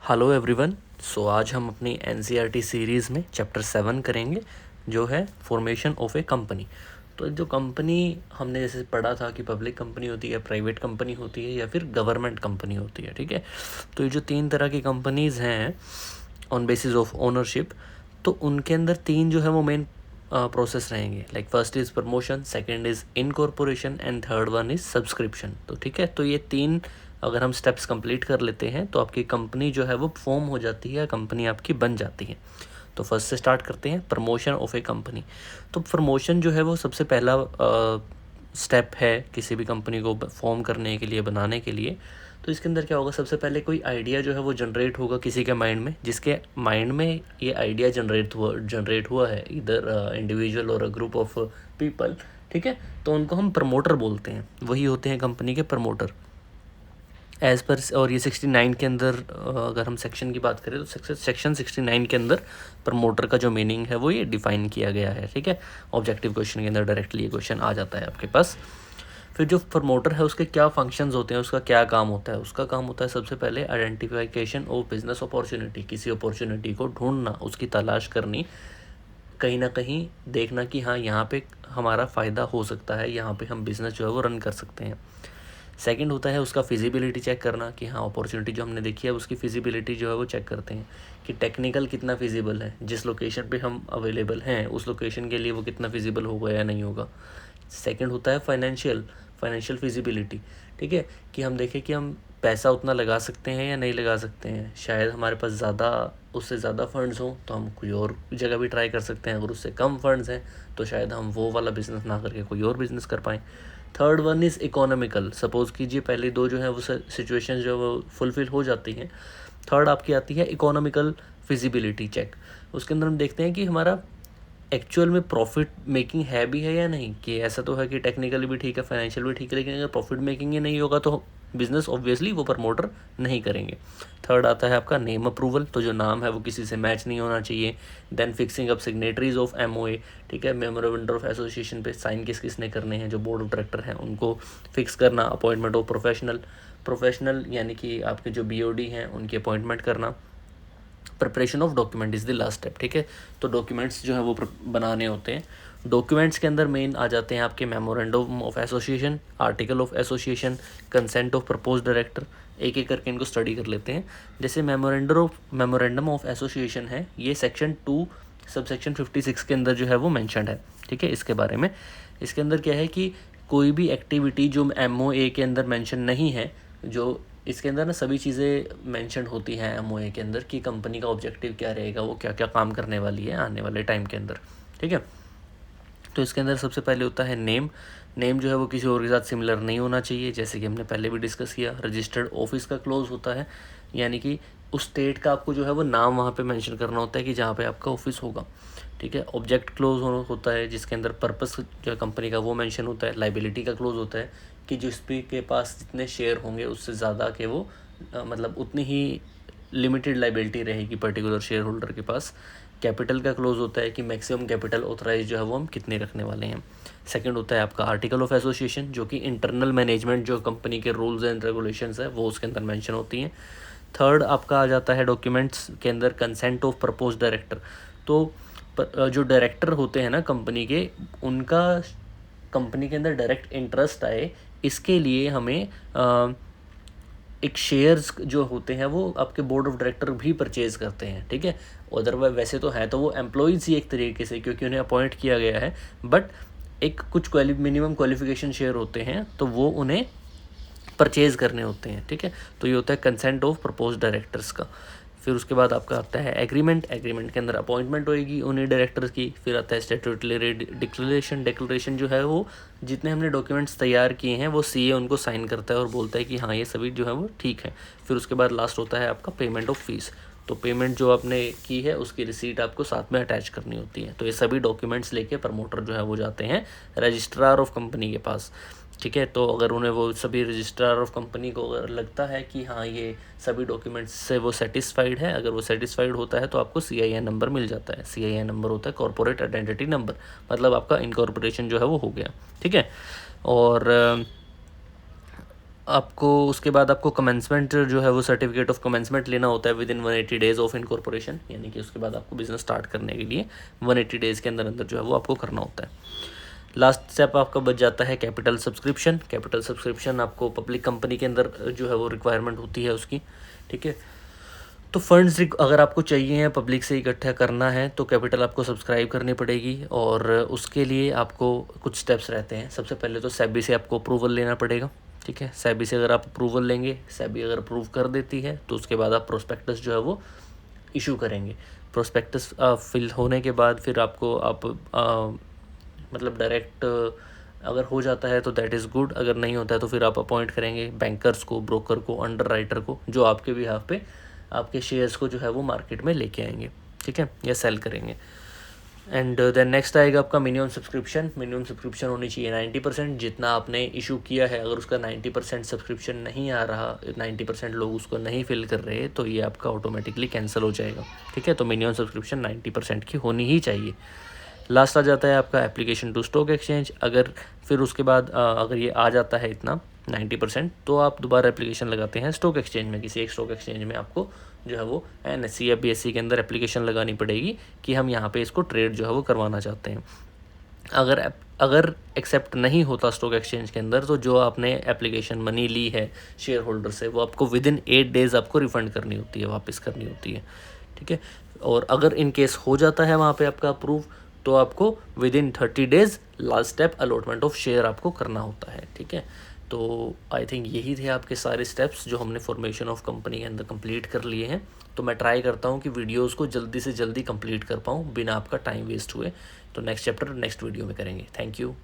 Hello everyone. आज हम अपनी एनसीईआरटी सीरीज़ में चैप्टर 7 करेंगे जो है फॉर्मेशन ऑफ ए कंपनी। तो जो कंपनी हमने जैसे पढ़ा था कि पब्लिक कंपनी होती है, प्राइवेट कंपनी होती है या फिर गवर्नमेंट कंपनी होती है, ठीक है। तो ये जो 3 तरह की कंपनीज़ हैं ऑन बेसिस ऑफ ओनरशिप, तो उनके अंदर 3 जो है वो मेन प्रोसेस रहेंगे। Like first is promotion, second is incorporation and third one is subscription. तो ठीक है, तो ये 3 अगर हम स्टेप्स कंप्लीट कर लेते हैं तो आपकी कंपनी जो है वो फॉर्म हो जाती है, कंपनी आपकी बन जाती है। तो फर्स्ट से स्टार्ट करते हैं, प्रमोशन ऑफ ए कंपनी। तो प्रमोशन जो है वो सबसे पहला स्टेप है किसी भी कंपनी को फॉर्म करने के लिए, बनाने के लिए। तो इसके अंदर क्या होगा, सबसे पहले कोई आइडिया जो है वो जनरेट होगा किसी के माइंड में, जिसके माइंड में ये आइडिया जनरेट हुआ है, इधर इंडिविजुअल और अ ग्रुप ऑफ पीपल, ठीक है। तो उनको हम प्रमोटर बोलते हैं, वही होते हैं कंपनी के प्रमोटर एज़ पर। और ये 69 के अंदर अगर हम सेक्शन की बात करें तो सेक्शन 69 के अंदर प्रमोटर का जो मीनिंग है वो ये डिफ़ाइन किया गया है, ठीक है। ऑब्जेक्टिव क्वेश्चन के अंदर डायरेक्टली ये क्वेश्चन आ जाता है आपके पास। फिर जो प्रमोटर है उसके क्या फंक्शंस होते हैं, उसका क्या काम होता है। उसका काम होता है सबसे पहले आइडेंटिफिकेशन ऑफ बिजनेस अपॉर्चुनिटी, किसी अपॉर्चुनिटी को ढूंढना, उसकी तलाश करनी, कहीं ना कहीं देखना कि हाँ यहाँ पे हमारा फ़ायदा हो सकता है, यहाँ पे हम बिज़नेस जो है वो रन कर सकते हैं। सेकंड होता है उसका फिजिबिलिटी चेक करना कि हाँ अपॉर्चुनिटी जो हमने देखी है उसकी फिजिबिलिटी जो है वो चेक करते हैं कि टेक्निकल कितना फिजिबल है, जिस लोकेशन पे हम अवेलेबल हैं उस लोकेशन के लिए वो कितना फिजिबल होगा या नहीं होगा। सेकंड होता है फाइनेंशियल फिजिबिलिटी, ठीक है, कि हम देखें कि हम पैसा उतना लगा सकते हैं या नहीं लगा सकते हैं। शायद हमारे पास उससे ज़्यादा फंड्स हों तो हम कोई और जगह भी ट्राई कर सकते हैं, अगर उससे कम फंड्स हैं तो शायद हम वो वाला बिज़नेस ना करके कोई और बिज़नेस कर पाएँ। Third one is economical. Suppose कीजिए पहले 2 जो है वो सिचुएशन जो है वो फुलफ़िल हो जाती हैं। थर्ड आपकी आती है इकोनॉमिकल फिजिबिलिटी चेक। उसके अंदर हम देखते हैं कि हमारा एक्चुअल में प्रॉफिट मेकिंग है भी है या नहीं, कि ऐसा तो है कि टेक्निकली भी ठीक है, फाइनेंशियल भी ठीक है, लेकिन अगर प्रॉफिट मेकिंग ही नहीं होगा तो बिज़नेस ऑब्वियसली वो प्रमोटर नहीं करेंगे। थर्ड आता है आपका नेम अप्रूवल, तो जो नाम है वो किसी से मैच नहीं होना चाहिए। Then fixing up signatories of MOA, ठीक है, मेमोरेंडम ऑफ एसोसिएशन पे साइन किसने करने हैं, जो बोर्ड ऑफ डायरेक्टर हैं उनको फिक्स करना। अपॉइंटमेंट ऑफ प्रोफेशनल यानी कि आपके जो बीओडी हैं उनकी अपॉइंटमेंट करना। Preparation of document is the last step, ठीक है। तो डॉक्यूमेंट्स जो है वो बनाने होते हैं। डॉक्यूमेंट्स के अंदर मेन आ जाते हैं आपके memorandum of association, article of association, consent of propose director. एक एक करके इनको स्टडी कर लेते हैं। जैसे मेमोरेंडम ऑफ एसोसिएशन है, ये सेक्शन 2 सबसेक्शन 56 के अंदर जो है वो मैंशनड है, ठीक है। इसके बारे में इसके अंदर क्या है कि कोई भी एक्टिविटी जो MOA के अंदर मैंशन नहीं है, जो इसके अंदर ना सभी चीज़ें मेंशन होती हैं MOA के अंदर कि कंपनी का ऑब्जेक्टिव क्या रहेगा, वो क्या क्या काम करने वाली है आने वाले टाइम के अंदर, ठीक है। तो इसके अंदर सबसे पहले होता है नेम जो है वो किसी और के साथ सिमिलर नहीं होना चाहिए, जैसे कि हमने पहले भी डिस्कस किया। रजिस्टर्ड ऑफिस का क्लोज होता है, यानी कि उस स्टेट का आपको जो है वो नाम वहाँ पे मेंशन करना होता है कि जहाँ पे आपका ऑफिस होगा, ठीक है। ऑब्जेक्ट क्लोज होता है जिसके अंदर पर्पस जो है कंपनी का वो मेंशन होता है। लाइबिलिटी का क्लोज होता है कि जिसपे के पास जितने शेयर होंगे उससे ज़्यादा के वो मतलब उतनी ही लिमिटेड लाइबिलिटी रहेगी पर्टिकुलर शेयर होल्डर के पास। कैपिटल का क्लोज होता है कि मैक्सिमम कैपिटल ऑथराइज जो है वो हम कितने रखने वाले हैं। सेकंड होता है आपका आर्टिकल ऑफ एसोसिएशन, जो कि इंटरनल मैनेजमेंट जो कंपनी के रूल्स एंड रेगुलेशंस है वो उसके अंदर मेंशन होती हैं। थर्ड आपका आ जाता है डॉक्यूमेंट्स के अंदर कंसेंट ऑफ प्रपोज डायरेक्टर। तो जो डायरेक्टर होते हैं ना कंपनी के, उनका कंपनी के अंदर डायरेक्ट इंटरेस्ट आए, इसके लिए हमें एक शेयर्स जो होते हैं वो आपके बोर्ड ऑफ डायरेक्टर भी परचेज़ करते हैं, ठीक है। अदरवाइज वैसे तो है तो वो एम्प्लॉयज़ ही एक तरीके से, क्योंकि उन्हें अपॉइंट किया गया है, बट एक कुछ मिनिमम क्वालिफिकेशन शेयर होते हैं तो वो उन्हें परचेज़ करने होते हैं, ठीक है। तो ये होता है कंसेंट ऑफ प्रपोज डायरेक्टर्स का। फिर उसके बाद आपका आता है एग्रीमेंट के अंदर अपॉइंटमेंट होएगी उन्हीं डायरेक्टर्स की। फिर आता है स्टैट्यूटरी डिक्लेरेशन जो है वो जितने हमने डॉक्यूमेंट्स तैयार किए हैं वो CA उनको साइन करता है और बोलता है कि हाँ ये सभी जो है वो ठीक है। फिर उसके बाद लास्ट होता है आपका पेमेंट ऑफ फीस। तो पेमेंट जो आपने की है उसकी रिसीट आपको साथ में अटैच करनी होती है। तो ये सभी डॉक्यूमेंट्स लेके प्रमोटर जो है वो जाते हैं रजिस्ट्रार ऑफ कंपनी के पास, ठीक है। तो अगर उन्हें वो सभी रजिस्ट्रार ऑफ कंपनी को अगर लगता है कि हाँ ये सभी डॉक्यूमेंट्स से वो सेटिस्फाइड है, अगर वो सेटिस्फाइड होता है तो आपको CIN नंबर मिल जाता है। CIN नंबर होता है कॉर्पोरेट आइडेंटिटी नंबर, मतलब आपका इनकॉर्पोरेशन जो है वो हो गया, ठीक है। और आपको उसके बाद आपको कमेंसमेंट जो है वो सर्टिफिकेट ऑफ कमेंसमेंट लेना होता है विदिन 180 डेज़ ऑफ इनकॉर्पोरेशन, यानी कि उसके बाद आपको बिज़नेस स्टार्ट करने के लिए 180 डेज़ के अंदर अंदर जो है वो आपको करना होता है। लास्ट स्टेप आपका बच जाता है कैपिटल सब्सक्रिप्शन। कैपिटल सब्सक्रिप्शन आपको पब्लिक कंपनी के अंदर जो है वो रिक्वायरमेंट होती है उसकी, ठीक है। तो फंड्स अगर आपको चाहिए हैं पब्लिक से इकट्ठा करना है तो कैपिटल आपको सब्सक्राइब करनी पड़ेगी, और उसके लिए आपको कुछ स्टेप्स रहते हैं। सबसे पहले तो सेबी से आपको अप्रूवल लेना पड़ेगा, ठीक है। सेबी से अगर आप अप्रूवल लेंगे, सेबी अगर अप्रूव कर देती है तो उसके बाद आप प्रोस्पेक्टस जो है वो इशू करेंगे। प्रोस्पेक्टस फिल होने के बाद फिर आपको मतलब डायरेक्ट अगर हो जाता है तो दैट इज़ गुड, अगर नहीं होता है तो फिर आप अपॉइंट करेंगे बैंकर्स को, ब्रोकर को, अंडर राइटर को, जो आपके बिहाफ पे आपके शेयर्स को जो है वो मार्केट में लेके आएंगे, ठीक है, या सेल करेंगे। एंड देन नेक्स्ट आएगा आपका मिनिमम सब्सक्रिप्शन। मिनिमम सब्सक्रिप्शन होनी चाहिए 90%। जितना आपने इशू किया है अगर उसका 90% सब्सक्रिप्शन नहीं आ रहा, 90% लोग उसको नहीं फिल कर रहे, तो ये आपका ऑटोमेटिकली कैंसिल हो जाएगा, ठीक है। तो मिनिमम सब्सक्रिप्शन 90% की होनी ही चाहिए। लास्ट आ जाता है आपका एप्लीकेशन टू स्टॉक एक्सचेंज। अगर फिर उसके बाद अगर ये आ जाता है इतना 90%, तो आप दोबारा एप्लीकेशन लगाते हैं स्टॉक एक्सचेंज में। किसी एक स्टॉक एक्सचेंज में आपको जो है वो NSE या BSE के अंदर एप्लीकेशन लगानी पड़ेगी कि हम यहाँ पे इसको ट्रेड जो है वो करवाना चाहते हैं। अगर एक्सेप्ट नहीं होता स्टॉक एक्सचेंज के अंदर, तो जो आपने एप्लीकेशन मनी ली है शेयर होल्डर से, वो आपको विदिन 8 डेज़ आपको रिफ़ंड करनी होती है, वापस करनी होती है, ठीक है। और अगर इन केस हो जाता है वहाँ पे आपका अप्रूव, तो आपको within 30 days last step allotment of share आपको करना होता है, ठीक है। तो आई थिंक यही थे आपके सारे स्टेप्स जो हमने फॉर्मेशन ऑफ कंपनी के अंदर कंप्लीट कर लिए हैं। तो मैं ट्राई करता हूँ कि वीडियोस को जल्दी से जल्दी कंप्लीट कर पाऊँ बिना आपका टाइम वेस्ट हुए। तो नेक्स्ट चैप्टर नेक्स्ट वीडियो में करेंगे। Thank you.